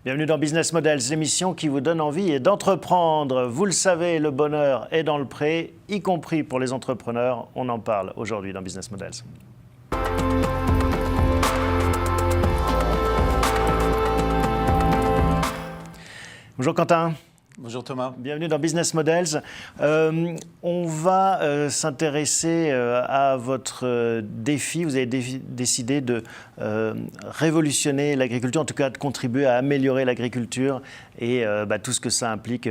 Bienvenue dans Business Models, l'émission qui vous donne envie d'entreprendre. Vous le savez, le bonheur est dans le pré, y compris pour les entrepreneurs. On en parle aujourd'hui dans Business Models. Bonjour Quentin. Bonjour Thomas. Bienvenue dans Business Models. On va s'intéresser à votre défi. Vous avez décidé de révolutionner l'agriculture, en tout cas de contribuer à améliorer l'agriculture et tout ce que ça implique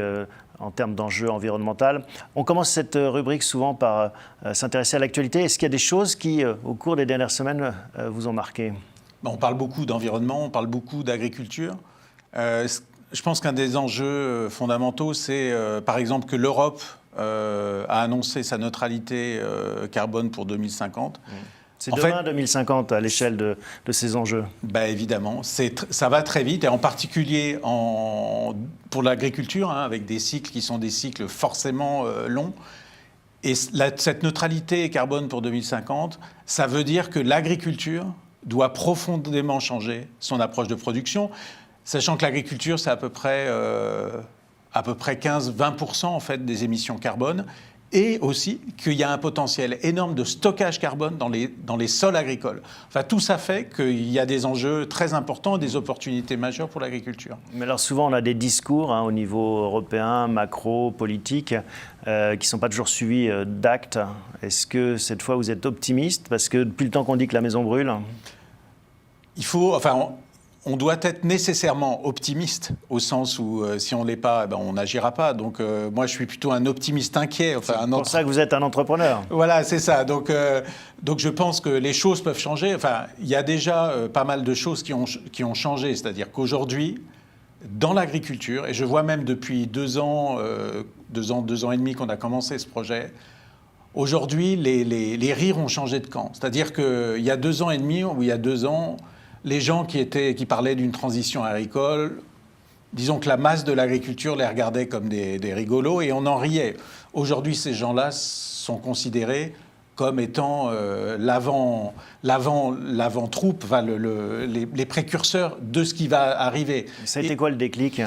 en termes d'enjeux environnementaux. On commence cette rubrique souvent par s'intéresser à l'actualité. Est-ce qu'il y a des choses qui, au cours des dernières semaines, vous ont marqué ? On parle beaucoup d'environnement, on parle beaucoup d'agriculture. Je pense qu'un des enjeux fondamentaux, c'est par exemple que l'Europe a annoncé sa neutralité carbone pour 2050. C'est demain 2050 à l'échelle de ces enjeux. Évidemment, ça va très vite, et en particulier pour l'agriculture, avec des cycles qui sont des cycles forcément longs. Et cette neutralité carbone pour 2050, ça veut dire que l'agriculture doit profondément changer son approche de production. Sachant que l'agriculture, c'est à peu près 15-20% en fait, des émissions carbone, et aussi qu'il y a un potentiel énorme de stockage carbone dans les sols agricoles. Enfin, tout ça fait qu'il y a des enjeux très importants et des opportunités majeures pour l'agriculture. Mais alors souvent, on a des discours au niveau européen, macro, politique, qui ne sont pas toujours suivis d'actes. Est-ce que cette fois, vous êtes optimiste ? Parce que depuis le temps qu'on dit que la maison brûle... On doit être nécessairement optimiste, au sens où si on ne l'est pas, on n'agira pas. Donc moi, je suis plutôt un optimiste inquiet. C'est pour ça que vous êtes un entrepreneur. Voilà, c'est ça. Donc je pense que les choses peuvent changer. Enfin, il y a déjà pas mal de choses qui ont changé. C'est-à-dire qu'aujourd'hui, dans l'agriculture, et je vois même depuis 2 ans et demi qu'on a commencé ce projet, aujourd'hui, les rires ont changé de camp. C'est-à-dire qu'il y a 2 ans et demi, ou il y a 2 ans... Les gens qui parlaient d'une transition agricole, disons que la masse de l'agriculture les regardait comme des rigolos et on en riait. Aujourd'hui, ces gens-là sont considérés comme étant l'avant-troupe, les précurseurs de ce qui va arriver. Ça a été quoi le déclic ?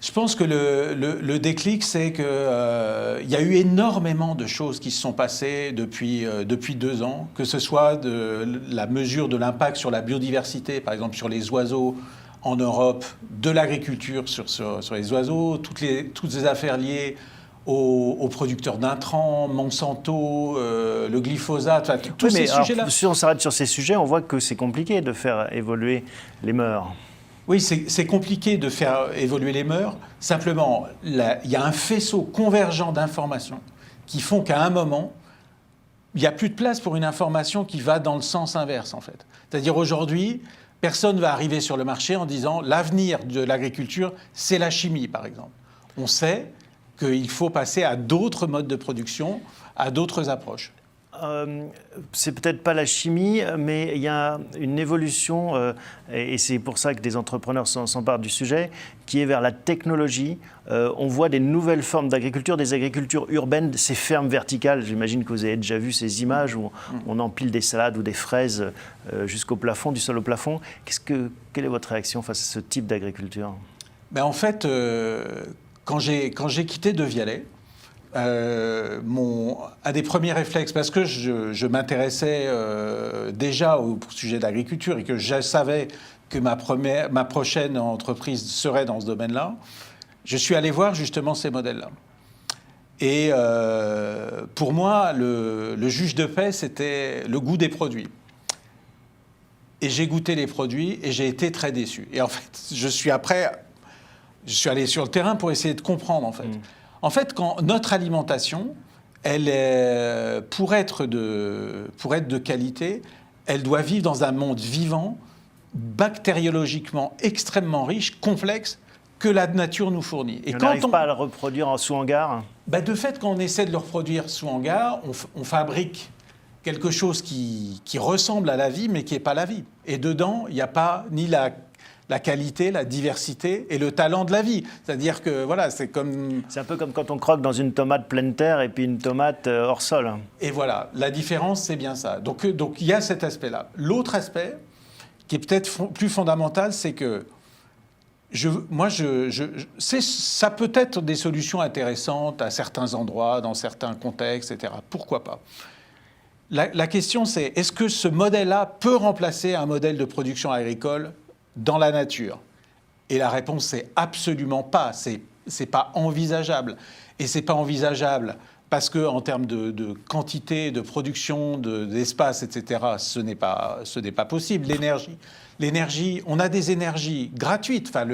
Je pense que le déclic, c'est qu'il y a eu énormément de choses qui se sont passées depuis 2 ans, que ce soit de la mesure de l'impact sur la biodiversité, par exemple sur les oiseaux en Europe, de l'agriculture sur les oiseaux, toutes les affaires liées aux producteurs d'intrants, Monsanto, le glyphosate, tous ces sujets-là. Si on s'arrête sur ces sujets, on voit que c'est compliqué de faire évoluer les mœurs. Oui, c'est compliqué de faire évoluer les mœurs. Simplement, il y a un faisceau convergent d'informations qui font qu'à un moment, il n'y a plus de place pour une information qui va dans le sens inverse, en fait. C'est-à-dire aujourd'hui, personne ne va arriver sur le marché en disant l'avenir de l'agriculture, c'est la chimie, par exemple. On sait qu'il faut passer à d'autres modes de production, à d'autres approches. C'est peut-être pas la chimie, mais il y a une évolution, et c'est pour ça que des entrepreneurs s'emparent du sujet, qui est vers la technologie. On voit des nouvelles formes d'agriculture, des agricultures urbaines, ces fermes verticales. J'imagine que vous avez déjà vu ces images où on empile des salades ou des fraises jusqu'au plafond, du sol au plafond. Quelle est votre réaction face à ce type d'agriculture ? En fait, quand j'ai quitté De Vialet, un des premiers réflexes, parce que je m'intéressais déjà au sujet d'agriculture et que je savais que ma prochaine entreprise serait dans ce domaine-là, je suis allé voir justement ces modèles-là. Et pour moi, le juge de paix, c'était le goût des produits. Et j'ai goûté les produits et j'ai été très déçu. Et en fait, je suis allé sur le terrain pour essayer de comprendre, en fait. En fait, quand notre alimentation, pour être de qualité, elle doit vivre dans un monde vivant, bactériologiquement extrêmement riche, complexe, que la nature nous fournit. Et on n'arrive pas à le reproduire sous hangar ? De fait, quand on essaie de le reproduire sous hangar, on fabrique quelque chose qui ressemble à la vie, mais qui n'est pas la vie. Et dedans, il n'y a pas ni la qualité, la diversité et le talent de la vie. C'est-à-dire que, voilà, c'est comme... C'est un peu comme quand on croque dans une tomate pleine terre et puis une tomate hors sol. Et voilà, la différence, c'est bien ça. Donc il y a cet aspect-là. L'autre aspect, qui est peut-être plus fondamental, c'est que ça peut être des solutions intéressantes à certains endroits, dans certains contextes, etc. Pourquoi pas? La question, c'est est-ce que ce modèle-là peut remplacer un modèle de production agricole dans la nature? Et la réponse, c'est absolument pas. C'est pas envisageable. Et c'est pas envisageable parce que en termes de quantité, de production, d'espace, etc., ce n'est pas possible. L'énergie, on a des énergies gratuites. Enfin,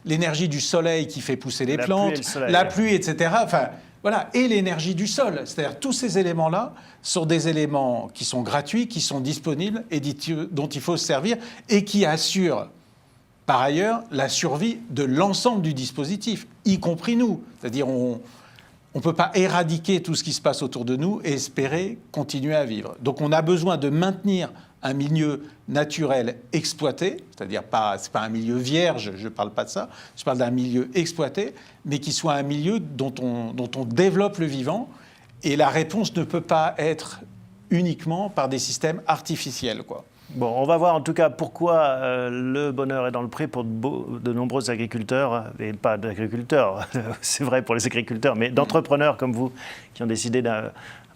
l'énergie du soleil qui fait pousser les plantes, la pluie, etc. Enfin, voilà, et l'énergie du sol. C'est-à-dire tous ces éléments-là sont des éléments qui sont gratuits, qui sont disponibles et dont il faut se servir et qui assurent par ailleurs la survie de l'ensemble du dispositif, y compris nous. C'est-à-dire on ne peut pas éradiquer tout ce qui se passe autour de nous et espérer continuer à vivre. Donc on a besoin de maintenir un milieu naturel exploité, c'est-à-dire c'est pas un milieu vierge, je ne parle pas de ça, je parle d'un milieu exploité, mais qui soit un milieu dont on développe le vivant. Et la réponse ne peut pas être uniquement par des systèmes artificiels, quoi. Bon, on va voir en tout cas pourquoi le bonheur est dans le pré pour de nombreux agriculteurs, et pas d'agriculteurs, c'est vrai pour les agriculteurs, mais d'entrepreneurs comme vous qui ont décidé de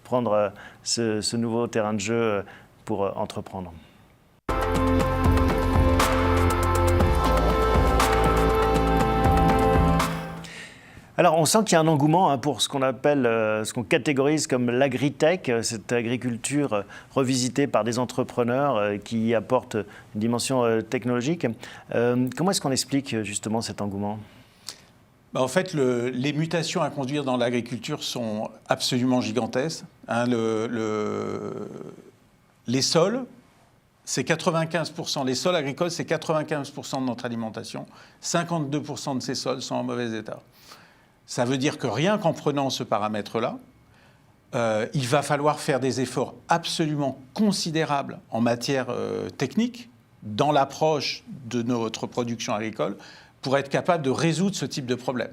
prendre ce nouveau terrain de jeu pour entreprendre. Alors, on sent qu'il y a un engouement pour ce qu'on appelle, ce qu'on catégorise comme l'agritech, cette agriculture revisitée par des entrepreneurs qui y apportent une dimension technologique. Comment est-ce qu'on explique justement cet engouement ? En fait, les mutations à conduire dans l'agriculture sont absolument gigantesques. Les sols, c'est 95%. Les sols agricoles, c'est 95% de notre alimentation. 52% de ces sols sont en mauvais état. Ça veut dire que rien qu'en prenant ce paramètre-là, il va falloir faire des efforts absolument considérables en matière technique, dans l'approche de notre production agricole, pour être capable de résoudre ce type de problème.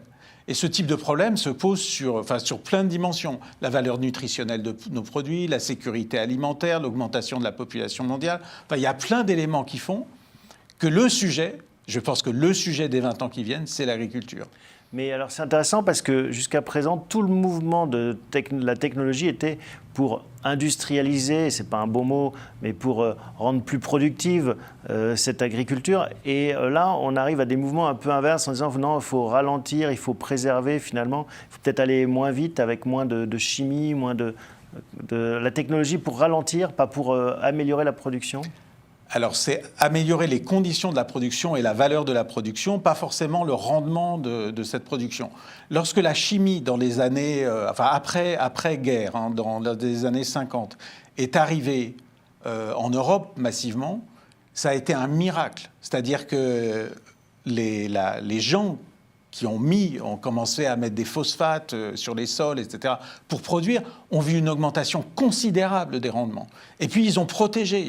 Et ce type de problème se pose sur plein de dimensions. La valeur nutritionnelle de nos produits, la sécurité alimentaire, l'augmentation de la population mondiale. Enfin, il y a plein d'éléments qui font que je pense que le sujet des 20 ans qui viennent, c'est l'agriculture. Mais alors c'est intéressant parce que jusqu'à présent, tout le mouvement de la technologie était pour industrialiser, c'est pas un beau mot, mais pour rendre plus productive cette agriculture. Et là, on arrive à des mouvements un peu inverses en disant non, il faut ralentir, il faut préserver finalement, il faut peut-être aller moins vite avec moins de chimie, moins de la technologie pour ralentir, pas pour améliorer la production. Alors, c'est améliorer les conditions de la production et la valeur de la production, pas forcément le rendement de cette production. Lorsque la chimie, dans les années, après-guerre, dans les années 50, est arrivée en Europe massivement, ça a été un miracle. C'est-à-dire que les gens qui ont commencé à mettre des phosphates sur les sols, etc., pour produire, ont vu une augmentation considérable des rendements. Et puis, ils ont protégé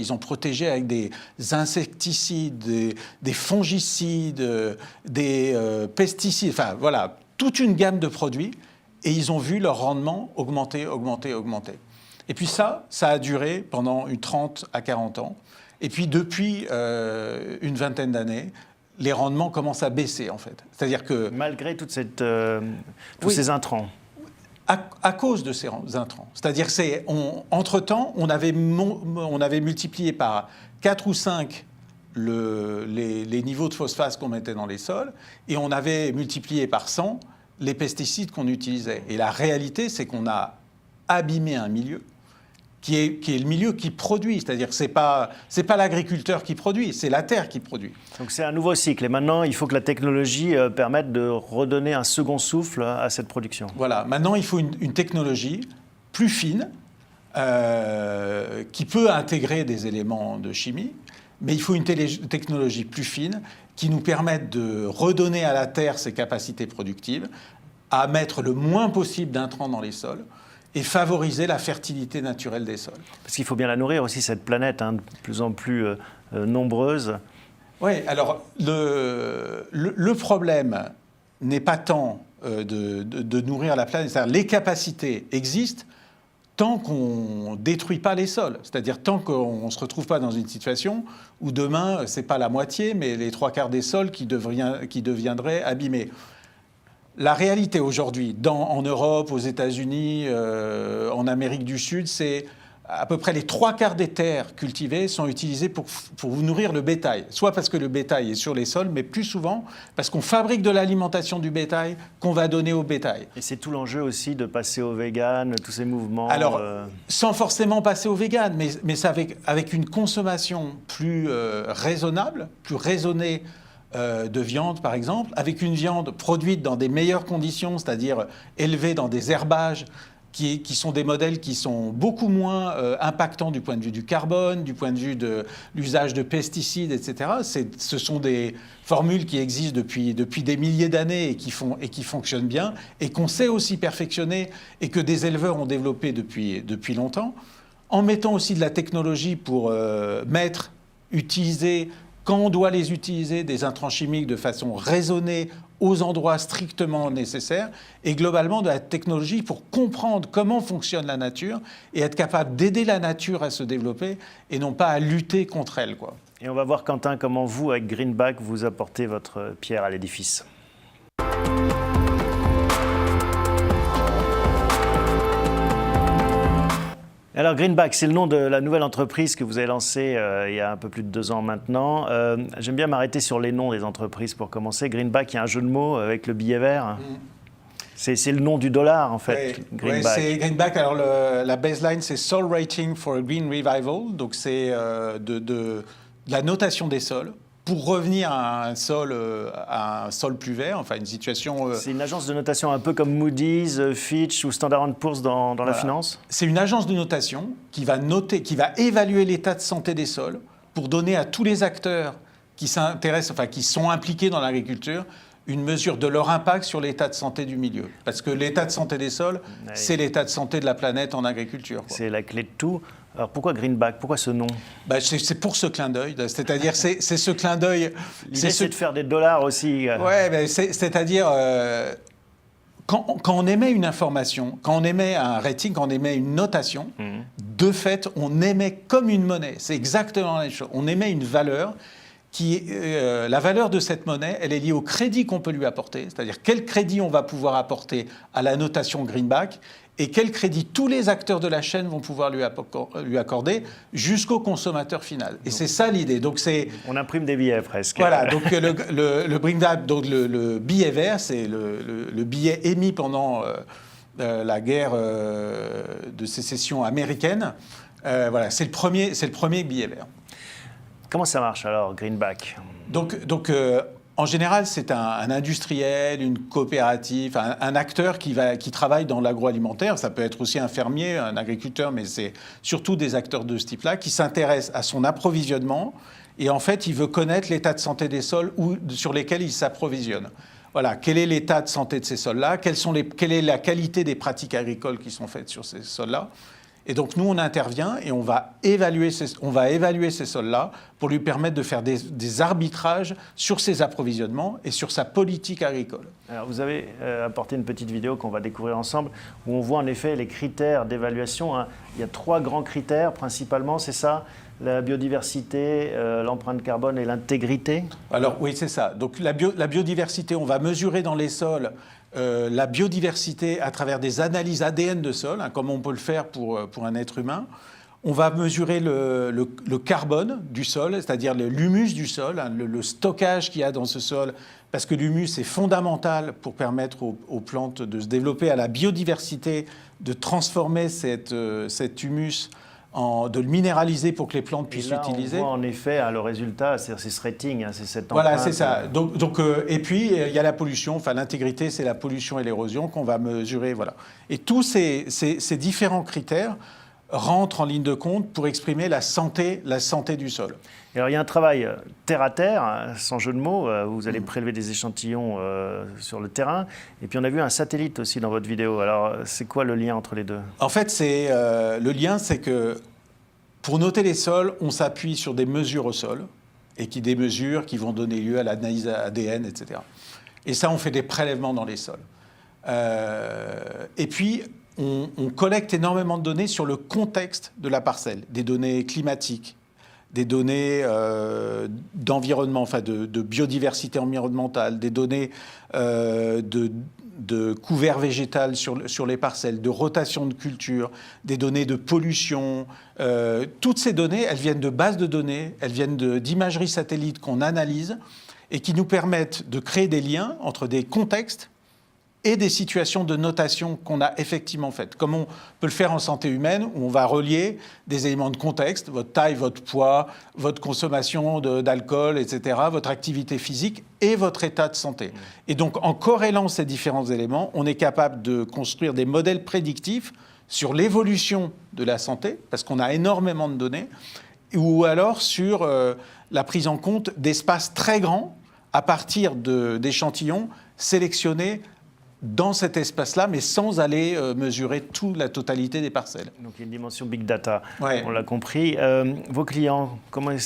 avec des insecticides, des fongicides, des pesticides, enfin, voilà, toute une gamme de produits, et ils ont vu leur rendement augmenter. Et puis ça a duré pendant 30 à 40 ans. Et puis, depuis une vingtaine d'années, les rendements commencent à baisser, en fait. C'est-à-dire que... Malgré tous ces intrants. À cause de ces intrants. C'est-à-dire qu'entre-temps, on avait multiplié par 4 ou 5 les niveaux de phosphate qu'on mettait dans les sols, et on avait multiplié par 100 les pesticides qu'on utilisait. Et la réalité, c'est qu'on a abîmé un milieu qui est le milieu qui produit. C'est-à-dire que c'est pas l'agriculteur qui produit, c'est la terre qui produit. Donc c'est un nouveau cycle. Et maintenant, il faut que la technologie permette de redonner un second souffle à cette production. Voilà. Maintenant, il faut une technologie plus fine qui peut intégrer des éléments de chimie, mais il faut une technologie plus fine qui nous permette de redonner à la terre ses capacités productives, à mettre le moins possible d'intrants dans les sols, et favoriser la fertilité naturelle des sols. Parce qu'il faut bien la nourrir aussi, cette planète, de plus en plus nombreuse. Oui, alors le problème n'est pas tant de nourrir la planète. C'est-à-dire les capacités existent, tant qu'on ne détruit pas les sols, c'est-à-dire tant qu'on ne se retrouve pas dans une situation où demain, ce n'est pas la moitié, mais les 3/4 des sols qui deviendraient abîmés. La réalité aujourd'hui, en Europe, aux États-Unis, en Amérique du Sud, c'est à peu près les 3/4 des terres cultivées sont utilisées pour vous nourrir le bétail. Soit parce que le bétail est sur les sols, mais plus souvent parce qu'on fabrique de l'alimentation du bétail qu'on va donner au bétail. Et c'est tout l'enjeu aussi de passer au vegan, tous ces mouvements. Alors, sans forcément passer au vegan, mais c'est avec une consommation plus raisonnable, plus raisonnée de viande, par exemple, avec une viande produite dans des meilleures conditions, c'est-à-dire élevée dans des herbages, qui sont des modèles qui sont beaucoup moins impactants du point de vue du carbone, du point de vue de l'usage de pesticides, etc. Ce sont des formules qui existent depuis des milliers d'années et qui fonctionnent bien, et qu'on sait aussi perfectionner, et que des éleveurs ont développé depuis longtemps, en mettant aussi de la technologie pour utiliser, quand on doit les utiliser, des intrants chimiques de façon raisonnée, aux endroits strictement nécessaires, et globalement de la technologie pour comprendre comment fonctionne la nature et être capable d'aider la nature à se développer et non pas à lutter contre elle, quoi. Et on va voir, Quentin, comment vous, avec Greenback, vous apportez votre pierre à l'édifice. Alors Greenback, c'est le nom de la nouvelle entreprise que vous avez lancée il y a un peu plus de 2 ans maintenant. J'aime bien m'arrêter sur les noms des entreprises pour commencer. Greenback, il y a un jeu de mots avec le billet vert. C'est le nom du dollar, en fait, Oui, Greenback. c'est Greenback. Alors la baseline, c'est Soil Rating for a Green Revival. Donc c'est de la notation des sols pour revenir à un sol plus vert, enfin une situation... C'est une agence de notation un peu comme Moody's, Fitch ou Standard & Poor's dans la finance. C'est une agence de notation qui va évaluer l'état de santé des sols pour donner à tous les acteurs qui s'intéressent, enfin qui sont impliqués dans l'agriculture, une mesure de leur impact sur l'état de santé du milieu. Parce que l'état de santé des sols, c'est l'état de santé de la planète en agriculture, quoi. C'est la clé de tout. Alors pourquoi Greenback? Pourquoi ce nom? C'est pour ce clin d'œil. C'est-à-dire, c'est ce clin d'œil... L'idée, c'est de faire des dollars aussi. Ouais, c'est-à-dire... Quand on émet une information, quand on émet un rating, quand on émet une notation, de fait, on émet comme une monnaie. C'est exactement la même chose. On émet une valeur la valeur de cette monnaie, elle est liée au crédit qu'on peut lui apporter, c'est-à-dire quel crédit on va pouvoir apporter à la notation Greenback et quel crédit tous les acteurs de la chaîne vont pouvoir lui accorder jusqu'au consommateur final. Et c'est ça l'idée. Donc on imprime des billets presque. Voilà, donc le Greenback, donc le billet vert, c'est le billet émis pendant la guerre de sécession américaine. Voilà, c'est le premier billet vert. Comment ça marche alors, Greenback? Donc en général, c'est un industriel, une coopérative, un acteur qui travaille dans l'agroalimentaire. Ça peut être aussi un fermier, un agriculteur, mais c'est surtout des acteurs de ce type-là qui s'intéressent à son approvisionnement. Et en fait, il veut connaître l'état de santé des sols sur lesquels il s'approvisionne. Voilà, quel est l'état de santé de ces sols-là? Quelle est la qualité des pratiques agricoles qui sont faites sur ces sols-là? Et donc, nous, on intervient et on va évaluer ces sols-là pour lui permettre de faire des arbitrages sur ses approvisionnements et sur sa politique agricole. Alors, vous avez apporté une petite vidéo qu'on va découvrir ensemble, où on voit en effet les critères d'évaluation. Il y a 3 grands critères, principalement, c'est ça? La biodiversité, l'empreinte carbone et l'intégrité? Alors, oui, c'est ça. Donc, la biodiversité, on va mesurer dans les sols la biodiversité à travers des analyses ADN de sol, comme on peut le faire pour un être humain. On va mesurer le carbone du sol, c'est-à-dire l'humus du sol, le stockage qu'il y a dans ce sol, parce que l'humus est fondamental pour permettre aux plantes de se développer, à la biodiversité de transformer cet humus, de le minéraliser pour que les plantes puissent l'utiliser. On voit en effet le résultat, c'est ce rating, c'est cette empreinte. Voilà, c'est ça. Et puis, il y a la pollution, enfin l'intégrité, c'est la pollution et l'érosion qu'on va mesurer. Voilà. Et tous ces différents critères rentrent en ligne de compte pour exprimer la santé du sol. Et alors, il y a un travail terre à terre, sans jeu de mots, où vous allez prélever des échantillons sur le terrain. Et puis, on a vu un satellite aussi dans votre vidéo. Alors, c'est quoi le lien entre les deux? En fait, le lien, c'est que pour noter les sols, on s'appuie sur des mesures au sol, et des mesures qui vont donner lieu à l'analyse ADN, etc. Et ça, on fait des prélèvements dans les sols. Et puis, on collecte énormément de données sur le contexte de la parcelle, des données climatiques, des données d'environnement, enfin de biodiversité environnementale, des données de couvert végétal sur les parcelles, de rotation de culture, des données de pollution. Toutes ces données, elles viennent de bases de données, elles viennent d'imagerie satellite qu'on analyse et qui nous permettent de créer des liens entre des contextes et des situations de notation qu'on a effectivement faites. Comme on peut le faire en santé humaine, où on va relier des éléments de contexte, votre taille, votre poids, votre consommation d'alcool, etc., votre activité physique et votre état de santé. Et donc, en corrélant ces différents éléments, on est capable de construire des modèles prédictifs sur l'évolution de la santé, parce qu'on a énormément de données, ou alors sur la prise en compte d'espaces très grands à partir d'échantillons sélectionnés dans cet espace-là, mais sans aller mesurer toute la totalité des parcelles. Donc il y a une dimension big data, ouais. On l'a compris. Vos clients,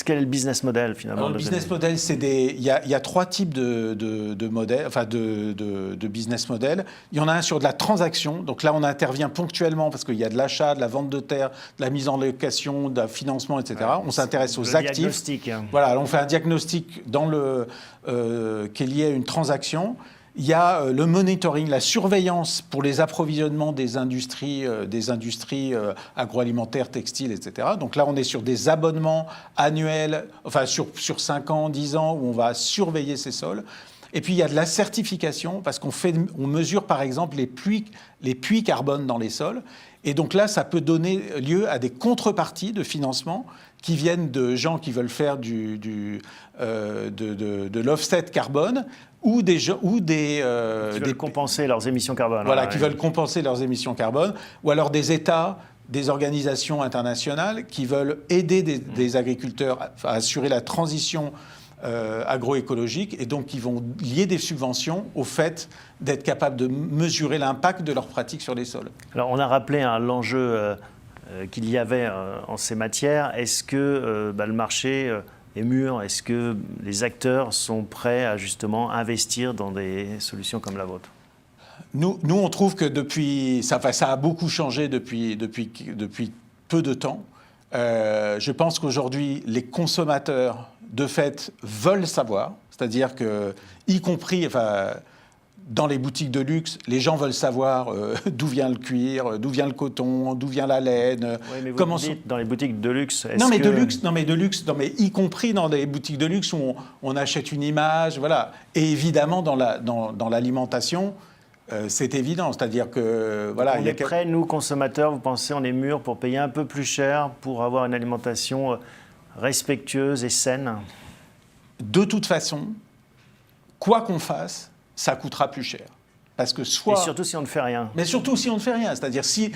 quel est le business model finalement? Alors, le business model, il y a 3 types de modèles, enfin de business model. Il y en a un sur de la transaction, donc là on intervient ponctuellement parce qu'il y a de l'achat, de la vente de terre, de la mise en location, de financement, etc. Ouais, on s'intéresse aux actifs. Diagnostic. Voilà, on fait un diagnostic qui est lié à une transaction. Il y a le monitoring, la surveillance pour les approvisionnements des industries agroalimentaires, textiles, etc. Donc là, on est sur des abonnements annuels, enfin sur 5 ans, 10 ans, où on va surveiller ces sols. Et puis, il y a de la certification, parce qu'on mesure, par exemple, les puits carbone dans les sols. Et donc là, ça peut donner lieu à des contreparties de financement qui viennent de gens qui veulent faire de l'offset carbone, ou qui veulent compenser leurs émissions carbone. Voilà, qui veulent compenser leurs émissions carbone, ou alors des États, des organisations internationales qui veulent aider des agriculteurs à assurer la transition agroécologique, et donc qui vont lier des subventions au fait d'être capables de mesurer l'impact de leurs pratiques sur les sols. Alors on a rappelé l'enjeu qu'il y avait en ces matières. Est-ce que le marché est mûr? Est-ce que les acteurs sont prêts à justement investir dans des solutions comme la vôtre? Nous, on trouve que ça a beaucoup changé depuis peu de temps. Je pense qu'aujourd'hui, les consommateurs, de fait, veulent savoir. C'est-à-dire que, y compris dans les boutiques de luxe, les gens veulent savoir d'où vient le cuir, d'où vient le coton, d'où vient la laine. Oui, mais vous dites dans les boutiques de luxe. Y compris dans des boutiques de luxe où on achète une image, voilà. Et évidemment, dans l'alimentation, c'est évident. C'est-à-dire que voilà. On est prêts, nous consommateurs, vous pensez, on est mûrs pour payer un peu plus cher pour avoir une alimentation respectueuse et saine? De toute façon, quoi qu'on fasse, ça coûtera plus cher. Parce que Et surtout si on ne fait rien. Mais surtout si on ne fait rien. C'est-à-dire si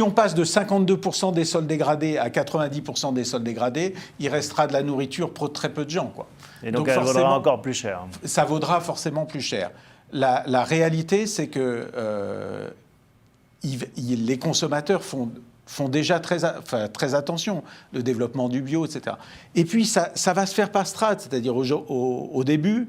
on passe de 52% des sols dégradés à 90% des sols dégradés, il restera de la nourriture pour très peu de gens, quoi. Et donc elle vaudra encore plus cher. Ça vaudra forcément plus cher. La réalité, c'est que les consommateurs font déjà très attention, le développement du bio, etc. Et puis ça va se faire par strates. C'est-à-dire au début,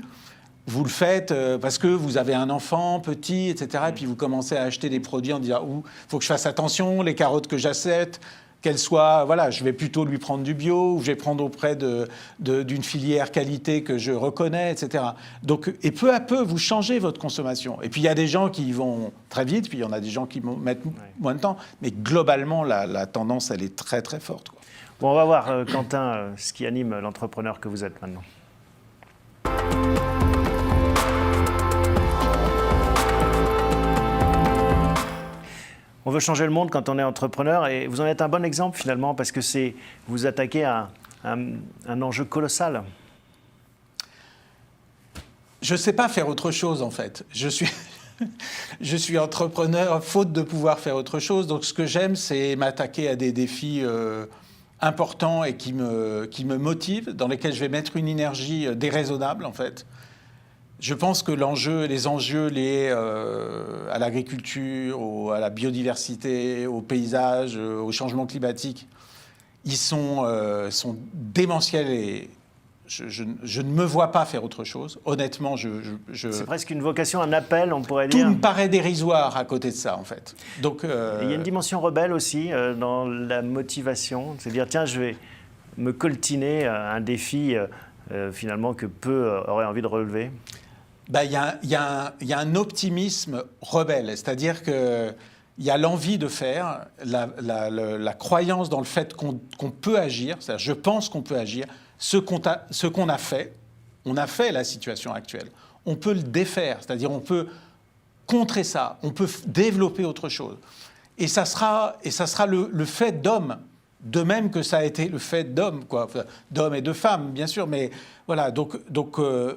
vous le faites parce que vous avez un enfant petit, etc. Et puis vous commencez à acheter des produits en disant « il faut que je fasse attention, les carottes que j'achète, qu'elles soient... Voilà, je vais plutôt lui prendre du bio, ou je vais prendre auprès d'une filière qualité que je reconnais, etc. » Donc, et peu à peu, vous changez votre consommation. Et puis il y a des gens qui vont très vite, puis il y en a des gens qui mettent moins de temps. Mais globalement, la tendance, elle est très, très forte, quoi. Bon, on va voir, Quentin, ce qui anime l'entrepreneur que vous êtes maintenant. On veut changer le monde quand on est entrepreneur, et vous en êtes un bon exemple finalement, parce que vous attaquez à un enjeu colossal. Je ne sais pas faire autre chose en fait. Je suis entrepreneur faute de pouvoir faire autre chose. Donc ce que j'aime, c'est m'attaquer à des défis importants et qui me motivent, dans lesquels je vais mettre une énergie déraisonnable en fait. Je pense que les enjeux liés à l'agriculture, à la biodiversité, au paysage, au changement climatique, ils sont démentiels je ne me vois pas faire autre chose. Honnêtement, C'est presque une vocation, un appel, on pourrait tout dire. me paraît dérisoire à côté de ça, en fait. Donc, Et il y a une dimension rebelle aussi dans la motivation. C'est dire, tiens, je vais me coltiner un défi finalement que peu auraient envie de relever. il y a un optimisme rebelle. C'est-à-dire qu'il y a l'envie de faire, la croyance dans le fait qu'on peut agir. C'est-à-dire, je pense qu'on peut agir. Ce qu'on a fait, on a fait la situation actuelle. On peut le défaire, c'est-à-dire on peut contrer ça, on peut développer autre chose. Et ça sera le fait d'homme, de même que ça a été le fait d'homme, quoi, enfin, d'hommes et de femmes, bien sûr. Mais voilà, donc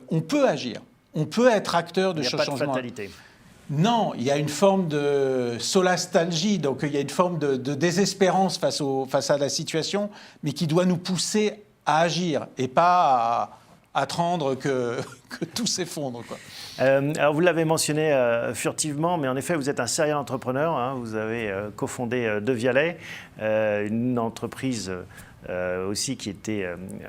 on peut agir, on peut être acteur de ce changement. Il n'y a pas de fatalité. Non, il y a une forme de solastalgie, donc il y a une forme de désespérance face à la situation, mais qui doit nous pousser à agir et pas à attendre que tout s'effondre, quoi. Alors vous l'avez mentionné furtivement, mais en effet, vous êtes un serial entrepreneur. Hein, vous avez cofondé De Vialet, une entreprise aussi qui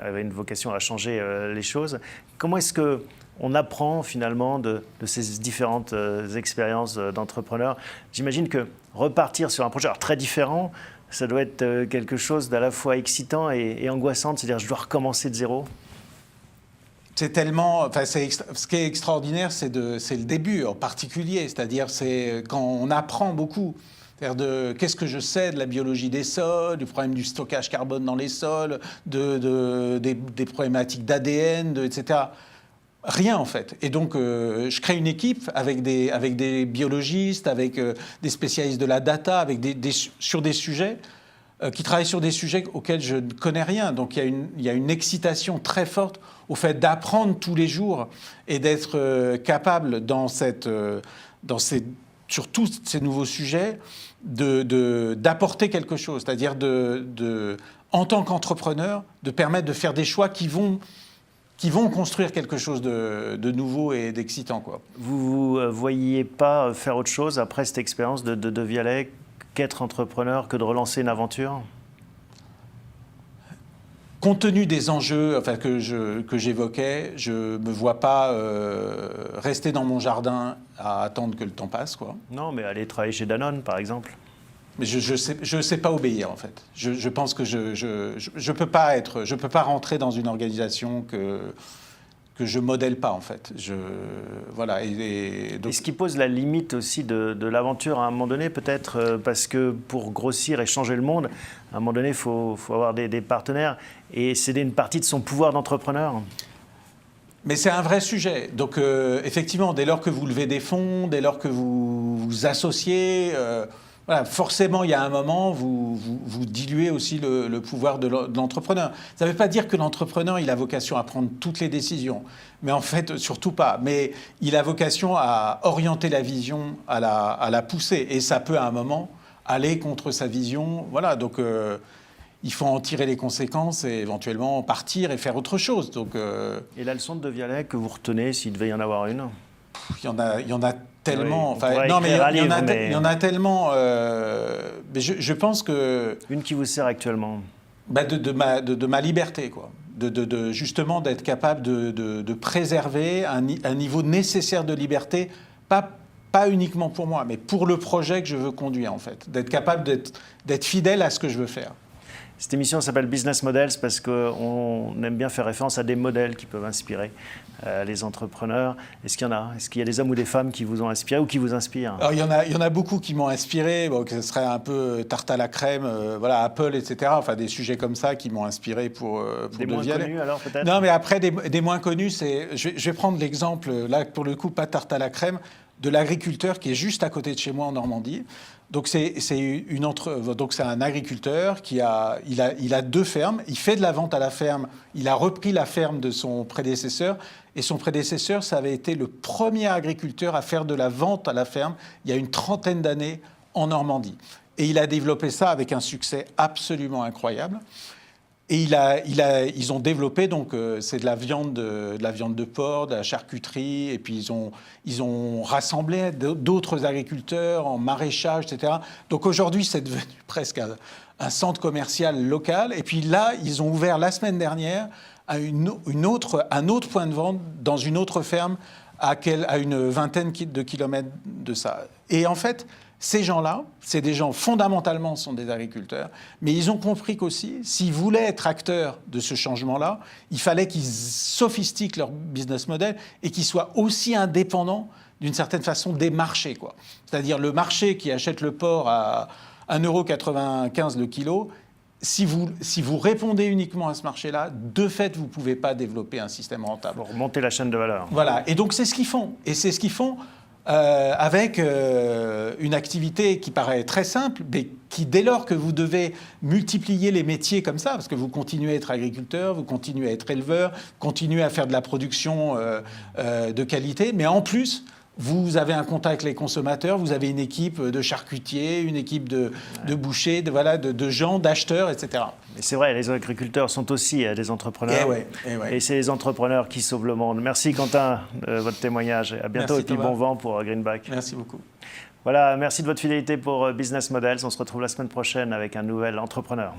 avait une vocation à changer les choses. Comment est-ce qu'on apprend finalement de ces différentes expériences d'entrepreneur? J'imagine que repartir sur un projet très différent, ça doit être quelque chose d'à la fois excitant et angoissant, c'est-à-dire je dois recommencer de zéro. C'est tellement, enfin, ce qui est extraordinaire, c'est le début en particulier, c'est-à-dire c'est quand on apprend beaucoup. C'est-à-dire qu'est-ce que je sais de la biologie des sols, du problème du stockage carbone dans les sols, des problématiques d'ADN, etc. Rien en fait. Et donc je crée une équipe avec des biologistes, avec des spécialistes de la data, sur des sujets qui travaillent sur des sujets auxquels je ne connais rien. Donc il y a une excitation très forte au fait d'apprendre tous les jours et d'être capable sur tous ces nouveaux sujets d'apporter quelque chose. C'est-à-dire en tant qu'entrepreneur, de permettre de faire des choix qui vont construire quelque chose de nouveau et d'excitant, quoi. Vous ne voyiez pas faire autre chose après cette expérience de Vialet qu'être entrepreneur, que de relancer une aventure? Compte tenu des enjeux que j'évoquais, je ne me vois pas rester dans mon jardin à attendre que le temps passe, quoi. Non, mais aller travailler chez Danone, par exemple. Mais je sais pas obéir, en fait. Je pense que je peux pas rentrer dans une organisation que je modèle pas, en fait. Voilà. Et ce qui pose la limite aussi de l'aventure à un moment donné, peut-être parce que pour grossir et changer le monde, à un moment donné, il faut avoir des partenaires et céder une partie de son pouvoir d'entrepreneur. Mais c'est un vrai sujet. Donc, effectivement, dès lors que vous levez des fonds, dès lors que vous vous associez, voilà, forcément, il y a un moment, vous diluez aussi le pouvoir de l'entrepreneur. Ça ne veut pas dire que l'entrepreneur, il a vocation à prendre toutes les décisions. Mais en fait, surtout pas. Mais il a vocation à orienter la vision, à la pousser. Et ça peut, à un moment, aller contre sa vision. Voilà, donc il faut en tirer les conséquences et éventuellement partir et faire autre chose. Donc, Et la leçon de Vialet que vous retenez, s'il devait y en avoir une? Il y en a tellement. Oui, enfin, non, mais il y en a tellement. Mais je pense que. Une qui vous sert actuellement? De ma liberté, quoi. Justement d'être capable de préserver un niveau nécessaire de liberté, pas uniquement pour moi, mais pour le projet que je veux conduire, en fait. D'être capable d'être fidèle à ce que je veux faire. Cette émission s'appelle Business Models parce qu'on aime bien faire référence à des modèles qui peuvent inspirer les entrepreneurs. Est-ce qu'il y en a? Est-ce qu'il y a des hommes ou des femmes qui vous ont inspiré ou qui vous inspirent? Alors, il y en a beaucoup qui m'ont inspiré, que ce serait un peu tarte à la crème, voilà, Apple, etc. Enfin, des sujets comme ça qui m'ont inspiré pour des moins connus, alors, peut-être? Non, mais après, des moins connus, je vais prendre l'exemple, là, pour le coup, pas tarte à la crème, de l'agriculteur qui est juste à côté de chez moi en Normandie. Donc c'est un agriculteur il a 2 fermes, il fait de la vente à la ferme, il a repris la ferme de son prédécesseur et son prédécesseur, ça avait été le premier agriculteur à faire de la vente à la ferme il y a une 30aine d'années en Normandie. Et il a développé ça avec un succès absolument incroyable. Et ils ont développé, donc, c'est de la viande de porc, de la charcuterie, et puis ils ont rassemblé d'autres agriculteurs en maraîchage, etc. Donc aujourd'hui, c'est devenu presque un centre commercial local. Et puis là, ils ont ouvert la semaine dernière un autre point de vente dans une autre ferme à une vingtaine de kilomètres de ça. Et en fait, ces gens-là, c'est des gens, fondamentalement, sont des agriculteurs, mais ils ont compris qu'aussi, s'ils voulaient être acteurs de ce changement-là, il fallait qu'ils sophistiquent leur business model et qu'ils soient aussi indépendants, d'une certaine façon, des marchés, quoi. C'est-à-dire le marché qui achète le porc à 1,95 € le kilo, si vous répondez uniquement à ce marché-là, de fait, vous ne pouvez pas développer un système rentable. Pour remonter la chaîne de valeur. Voilà, et donc c'est ce qu'ils font. Et c'est ce qu'ils font avec une activité qui paraît très simple, mais qui, dès lors que vous devez multiplier les métiers comme ça, parce que vous continuez à être agriculteur, vous continuez à être éleveur, continuez à faire de la production de qualité, mais en plus, vous avez un contact avec les consommateurs, vous avez une équipe de charcutiers, une équipe de bouchers, de gens, d'acheteurs, etc. Et c'est vrai, les agriculteurs sont aussi des entrepreneurs. Et c'est les entrepreneurs qui sauvent le monde. Merci Quentin de votre témoignage. À bientôt. Merci, et puis Thomas. bon vent pour Greenback. Merci beaucoup. Voilà, merci de votre fidélité pour Business Models. On se retrouve la semaine prochaine avec un nouvel entrepreneur.